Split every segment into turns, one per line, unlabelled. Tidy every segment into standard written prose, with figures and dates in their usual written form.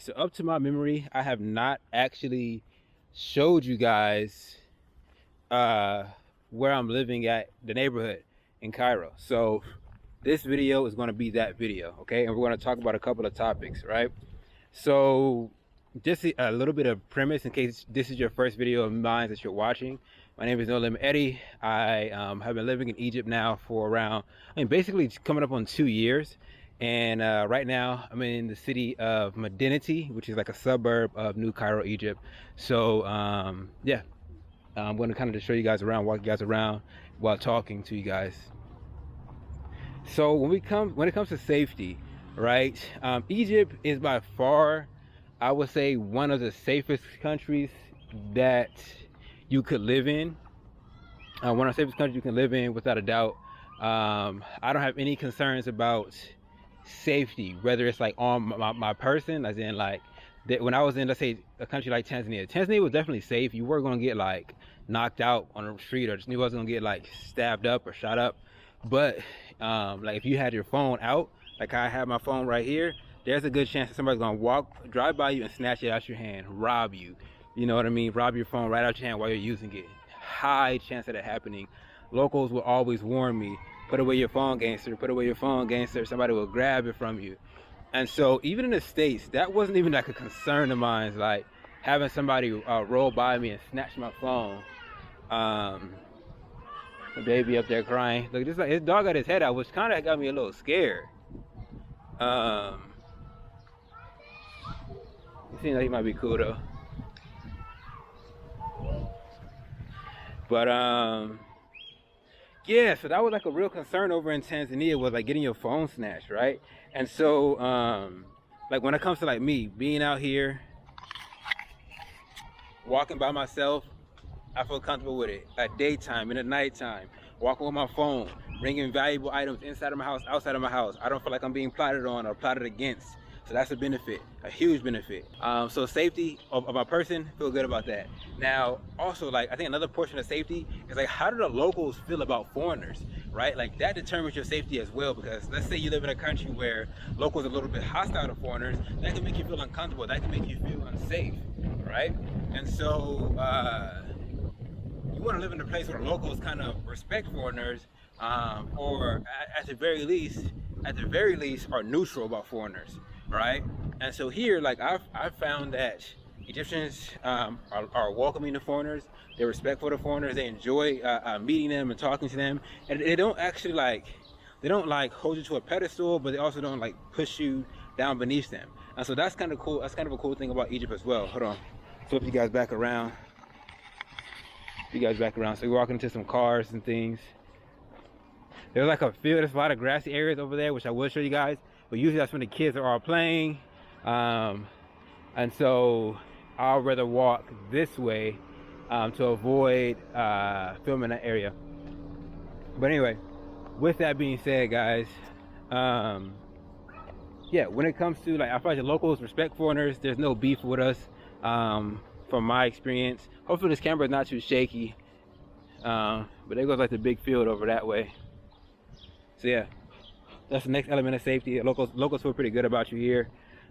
So up to my memory, I have not actually showed you guys uh, where I'm living at, the neighborhood in Cairo. So this video is going to be that video, okay? And we're going to talk about a couple of topics, right? So just a little bit of premise in case this is your first video of mine that you're watching. My name is No Limit Eddie. I have been living in Egypt now for around, basically coming up on 2 years. And right now I'm in the city of Medinity, which is like a suburb of New Cairo, Egypt. So yeah, I'm going to kind of just show you guys around, walk you guys around while talking to you guys. So when it comes to safety, right? Egypt is by far, I would say, one of the safest countries that you could live in. One of the safest countries you can live in, without a doubt. I don't have any concerns about safety, whether it's like on my person, as in like that when I was in, let's say, a country like Tanzania was definitely safe. You were gonna get like knocked out on the street, or you wasn't gonna get like stabbed up or shot up. But like if you had your phone out, like I have my phone right here, there's a good chance that somebody's gonna drive by you and snatch it out your hand, rob you. You know what I mean? Rob your phone right out your hand while you're using it. High chance of that happening. Locals will always warn me, put away your phone, gangster, put away your phone, gangster. Somebody will grab it from you. And so even in the States, that wasn't even like a concern of mine, like having somebody roll by me and snatch my phone. The baby up there crying. Look, just like his dog got his head out, which kind of got me a little scared. It seems like he might be cool though. But yeah, so that was like a real concern over in Tanzania, was like getting your phone snatched, right? And so like when it comes to like me being out here walking by myself, I feel comfortable with it. At daytime, in the nighttime, walking with my phone, bringing valuable items inside of my house, outside of my house. I don't feel like I'm being plotted on or plotted against. So that's a benefit, a huge benefit. So safety of my person, feel good about that. Now, also, like, I think another portion of safety is like, how do the locals feel about foreigners, right? Like that determines your safety as well, because let's say you live in a country where locals are a little bit hostile to foreigners, that can make you feel uncomfortable, that can make you feel unsafe, right? And so, you want to live in a place where the locals kind of respect foreigners, or at the very least, are neutral about foreigners, right? And so here, like I've found that Egyptians are welcoming to foreigners. They're respectful to foreigners. They enjoy meeting them and talking to them, and they don't actually they don't hold you to a pedestal, but they also don't like push you down beneath them. And so that's kind of cool. That's kind of a cool thing about Egypt as well. Hold on, flip you guys back around. So we're walking into some cars and things. There's like a field, there's a lot of grassy areas over there, which I will show you guys, but usually that's when the kids are all playing. And so I'll rather walk this way to avoid filming that area. But anyway, with that being said, guys, yeah, when it comes to, like, I find the locals respect foreigners. There's no beef with us. From my experience, hopefully this camera is not too shaky, but there goes like the big field over that way. So yeah, that's the next element of safety. Locals feel pretty good about you here.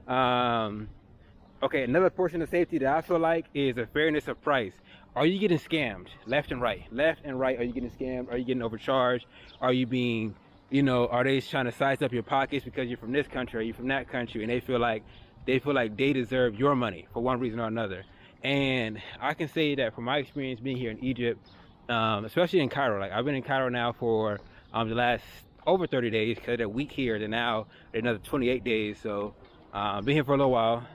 Okay, another portion of safety that I feel like is a fairness of price. Are you getting scammed left and right? Are you getting scammed? Are you getting overcharged? Are you being, are they trying to size up your pockets because you're from this country, or you from that country, and they feel like they deserve your money for one reason or another? And I can say that from my experience being here in Egypt, especially in Cairo, like I've been in Cairo now for the last over 30 days, because they're a week here, then now another 28 days. So been here for a little while.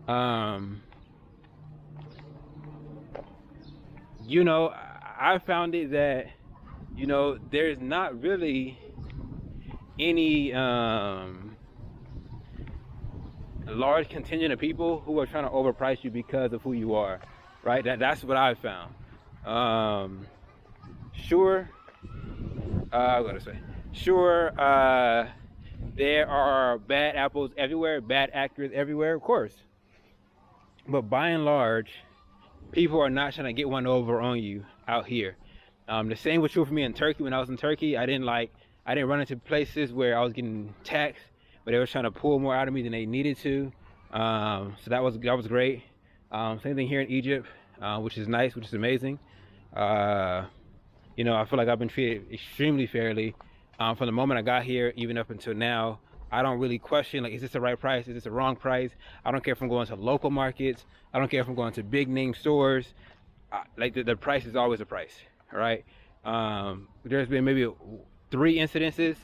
I found it that, there's not really any large contingent of people who are trying to overprice you because of who you are, right? That's what I found. Sure, there are bad apples everywhere, bad actors everywhere, of course, but by and large, people are not trying to get one over on you out here. The same was true for me in Turkey. When I was in Turkey, I didn't run into places where I was getting taxed, but they were trying to pull more out of me than they needed to. So that was great. Same thing here in Egypt, which is nice, which is amazing. You know, I feel like I've been treated extremely fairly from the moment I got here, even up until now. I don't really question, like, is this the right price? Is this the wrong price? I don't care if I'm going to local markets. I don't care if I'm going to big name stores. Like the price is always a price, all right? There's been maybe 3 incidences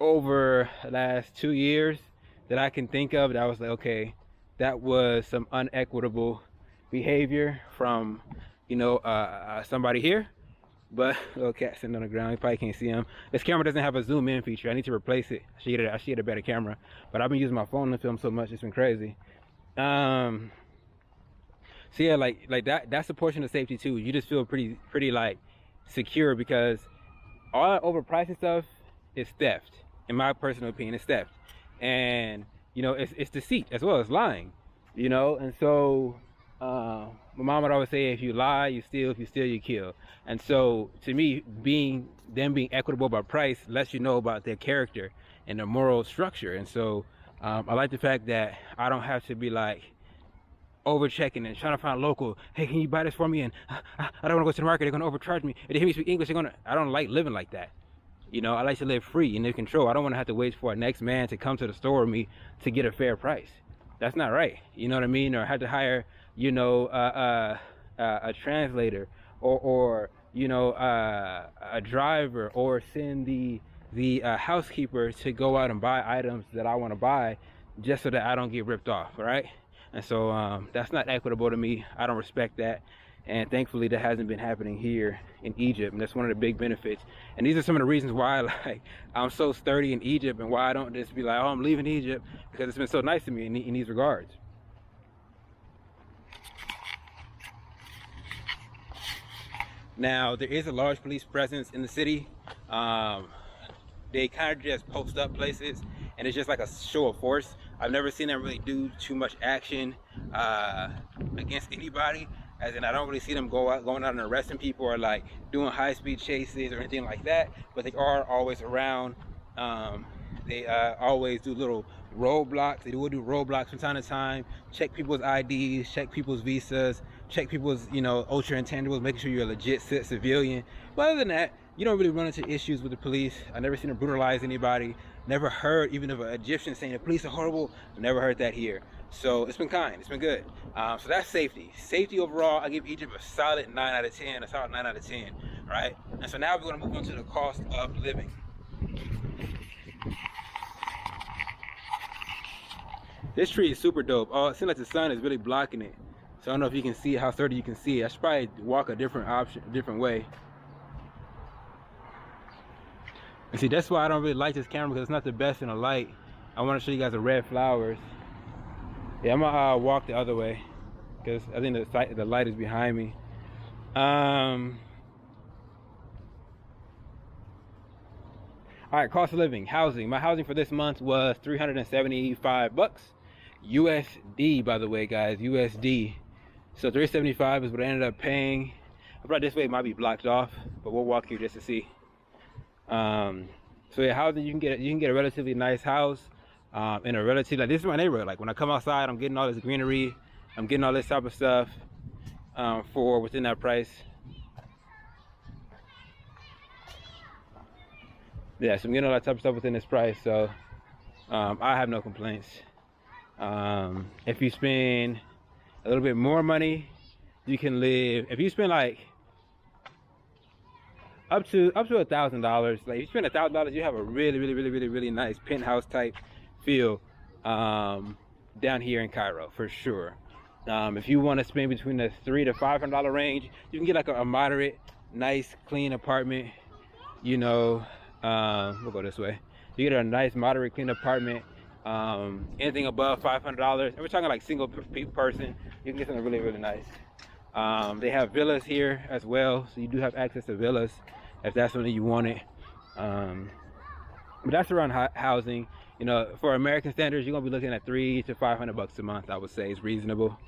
over the last 2 years that I can think of that I was like, okay, that was some unequitable behavior from, you know, somebody here. But little cat sitting on the ground, you probably can't see him. This camera doesn't have a zoom in feature. I need to replace it. I should get a better camera, but I've been using my phone to film so much, it's been crazy. So yeah, like that's a portion of safety too. You just feel pretty like secure, because all that overpriced stuff is theft. In my personal opinion, it's theft. And you know, it's deceit as well as lying, you know. And so my mom would always say, if you lie, you steal; if you steal, you kill. And so to me, being equitable about price lets you know about their character and their moral structure. And so I like the fact that I don't have to be like over checking and trying to find local. Hey, can you buy this for me? And I don't want to go to the market, they're going to overcharge me. If they hear me speak English, I don't like living like that. You know, I like to live free and in control. I don't want to have to wait for a next man to come to the store with me to get a fair price. That's not right. You know what I mean? Or have to hire, you know, a translator, or you know, a driver, or send the housekeeper to go out and buy items that I want to buy just so that I don't get ripped off, right? And so that's not equitable to me. I don't respect that. And thankfully that hasn't been happening here in Egypt, and that's one of the big benefits. And these are some of the reasons why, like, I'm so sturdy in Egypt, and why I don't just be like, oh, I'm leaving Egypt, because it's been so nice to me in these regards. Now, there is a large police presence in the city. They kind of just post up places, and it's just like a show of force. I've never seen them really do too much action against anybody. As in, I don't really see them going out and arresting people, or like doing high-speed chases or anything like that. But they are always around. They always do little roadblocks. They will do roadblocks from time to time. Check people's IDs, check people's visas, check people's, you know, ultra intangibles, making sure you're a legit civilian. But other than that, you don't really run into issues with the police. I've never seen them brutalize anybody. Never heard even of an Egyptian saying the police are horrible. Never heard that here. So it's been kind, it's been good. So that's safety. Safety overall, I give Egypt a solid 9 out of 10, a solid 9 out of 10, right? And so now we're gonna move on to the cost of living. This tree is super dope. Oh, it seems like the sun is really blocking it. So I don't know if you can see how sturdy you can see it. I should probably walk a different way. And see, that's why I don't really like this camera, because it's not the best in the light. I want to show you guys the red flowers. Yeah, I'm gonna walk the other way, because I think the light is behind me. All right, cost of living, housing. My housing for this month was $375 USD, by the way, guys, USD. So $375 is what I ended up paying. I thought this way it might be blocked off, but we'll walk here just to see. So yeah, housing, you can get a relatively nice house in a relatively, like, this is my neighborhood. Like, when I come outside, I'm getting all this greenery, I'm getting all this type of stuff for within that price. Yeah, so I'm getting all that type of stuff within this price, so I have no complaints. If you spend a little bit more money, you can live. If you spend like up to $1,000, like if you spend $1,000, you have a really nice penthouse type feel down here in Cairo for sure. If you want to spend between the $300 to $500 range, you can get like a moderate, nice, clean apartment. You know, we'll go this way. You get a nice, moderate, clean apartment. Anything above $500, and we're talking like single person, you can get something really nice. They have villas here as well, so you do have access to villas if that's something you wanted. But that's around housing. You know, for American standards, you're gonna be looking at $300 to $500 a month. I would say is reasonable.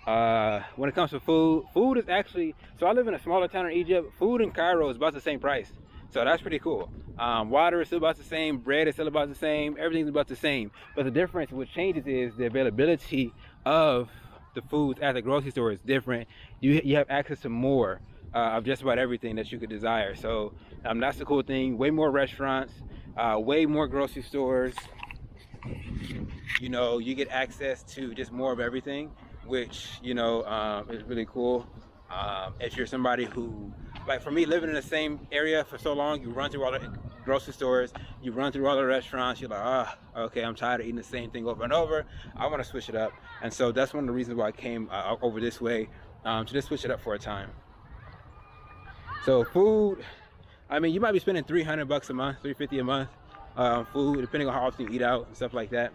When it comes to food is actually, so I live in a smaller town in Egypt. Food in Cairo is about the same price. So that's pretty cool. Water is still about the same, bread is still about the same, everything's about the same. But the difference, what changes is the availability of the foods at the grocery store is different. You have access to more of just about everything that you could desire. So that's the cool thing. Way more restaurants, way more grocery stores. You know, you get access to just more of everything, which, you know, is really cool. If you're somebody who, like for me, living in the same area for so long, you run through all the grocery stores, you run through all the restaurants, you're like, ah, okay, I'm tired of eating the same thing over and over. I want to switch it up. And so that's one of the reasons why I came over this way, to just switch it up for a time. So food, I mean, you might be spending $300 a month, $350 a month on food, depending on how often you eat out and stuff like that.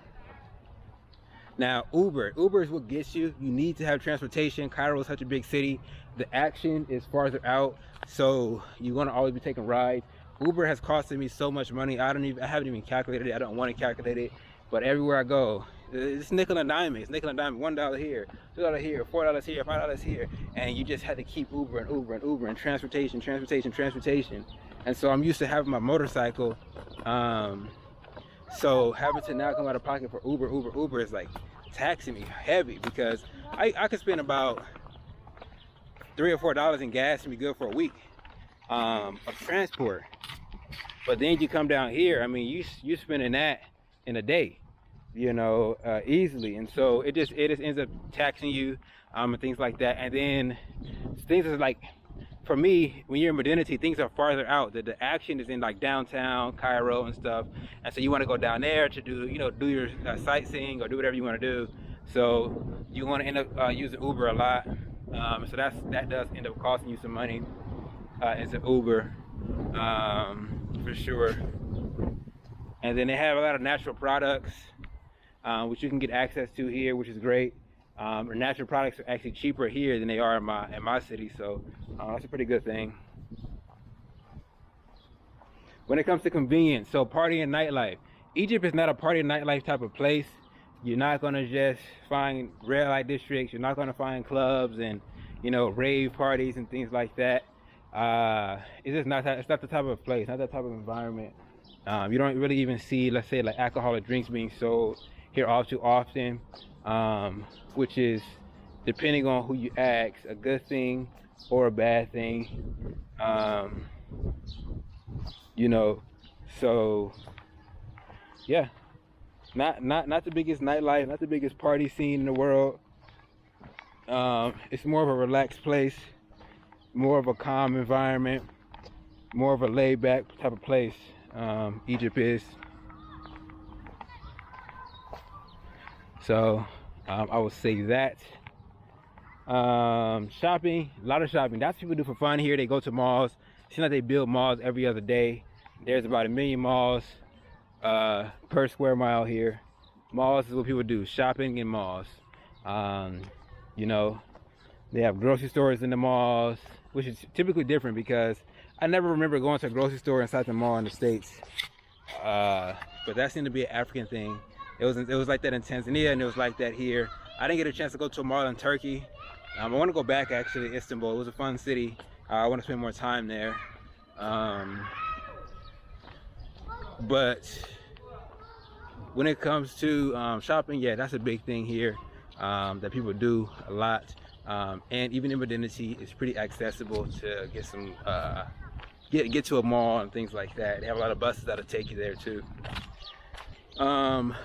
Now, Uber is what gets you. You need to have transportation. Cairo is such a big city. The action is farther out, so you're gonna always be taking rides. Uber has costed me so much money. I haven't even calculated it. I don't want to calculate it. But everywhere I go, it's nickel and dime. It's nickel and dime. $1 here, $2 here, $4 here, $5 here, and you just had to keep Uber and Uber and Uber and transportation. And so I'm used to having my motorcycle. So having to now come out of pocket for Uber is like taxing me heavy, because I could spend about $3 or $4 in gas and be good for a week of transport. But then you come down here, I mean, you spending that in a day, you know, easily. And so it just ends up taxing you, and things like that. And then things is like, for me, when you're in Modernity, things are farther out. The action is in like downtown Cairo and stuff, and so you want to go down there to do, you know, do your sightseeing or do whatever you want to do. So you want to end up using Uber a lot. So that does end up costing you some money. It's an Uber, for sure. And then they have a lot of natural products, which you can get access to here, which is great. Natural products are actually cheaper here than they are in my city, so that's a pretty good thing. When it comes to convenience, so party and nightlife, Egypt is not a party and nightlife type of place. You're not gonna just find red light districts. You're not gonna find clubs and, you know, rave parties and things like that. It's just not it's not the type of place, not that type of environment. You don't really even see, let's say, like alcoholic drinks being sold here all too often. Which is, depending on who you ask, a good thing or a bad thing. You know, so yeah, not the biggest nightlife, not the biggest party scene in the world. It's more of a relaxed place, more of a calm environment, more of a laid back type of place. Egypt is. So I would say that. Shopping, a lot of shopping. That's what people do for fun here. They go to malls. It seems like they build malls every other day. There's about 1 million malls per square mile here. Malls is what people do, shopping in malls. You know, they have grocery stores in the malls, which is typically different because I never remember going to a grocery store inside the mall in the States. But that seemed to be an African thing. It was like that in Tanzania, and it was like that here. I didn't get a chance to go to a mall in Turkey. I want to go back, actually, to Istanbul. It was a fun city. I want to spend more time there. But when it comes to shopping, yeah, that's a big thing here that people do a lot. And even in Modernity, it's pretty accessible to get some get to a mall and things like that. They have a lot of buses that'll take you there too.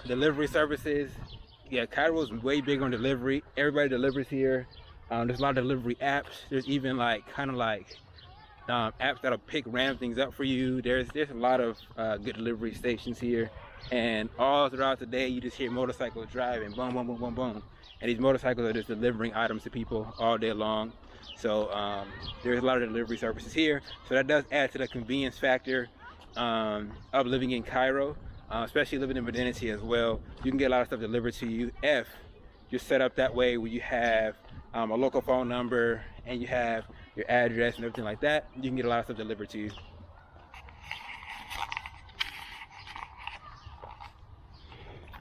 Delivery services, yeah, Cairo is way bigger on delivery. Everybody delivers here. There's a lot of delivery apps. There's even like kind of like apps that'll pick random things up for you. There's a lot of good delivery stations here, and all throughout the day you just hear motorcycles driving, boom, boom, boom, boom, boom, and these motorcycles are just delivering items to people all day long. So there's a lot of delivery services here, so that does add to the convenience factor of living in Cairo. Especially living in Modernity as well. You can get a lot of stuff delivered to you if you're set up that way, where you have a local phone number and you have your address and everything like that. You can get a lot of stuff delivered to you.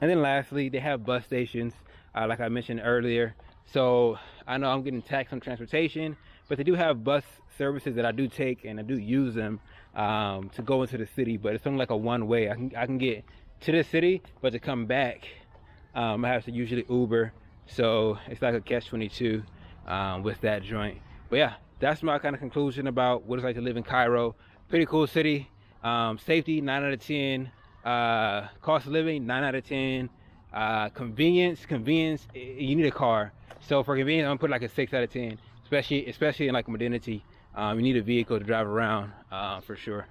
And then lastly, they have bus stations, like I mentioned earlier. So I know I'm getting taxed on transportation, but they do have bus services that I do take, and I do use them to go into the city. But it's only like a one way. I can get to the city, but to come back, I have to usually Uber. So it's like a catch-22 with that joint. But yeah, that's my kind of conclusion about what it's like to live in Cairo. Pretty cool city. Safety, 9 out of 10. Cost of living, 9 out of 10. Convenience, you need a car. So for convenience, I'm gonna put like a 6 out of 10. Especially in like modernity, you need a vehicle to drive around for sure.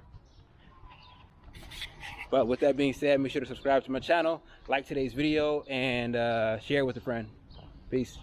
But with that being said, make sure to subscribe to my channel, like today's video, and share with a friend. Peace.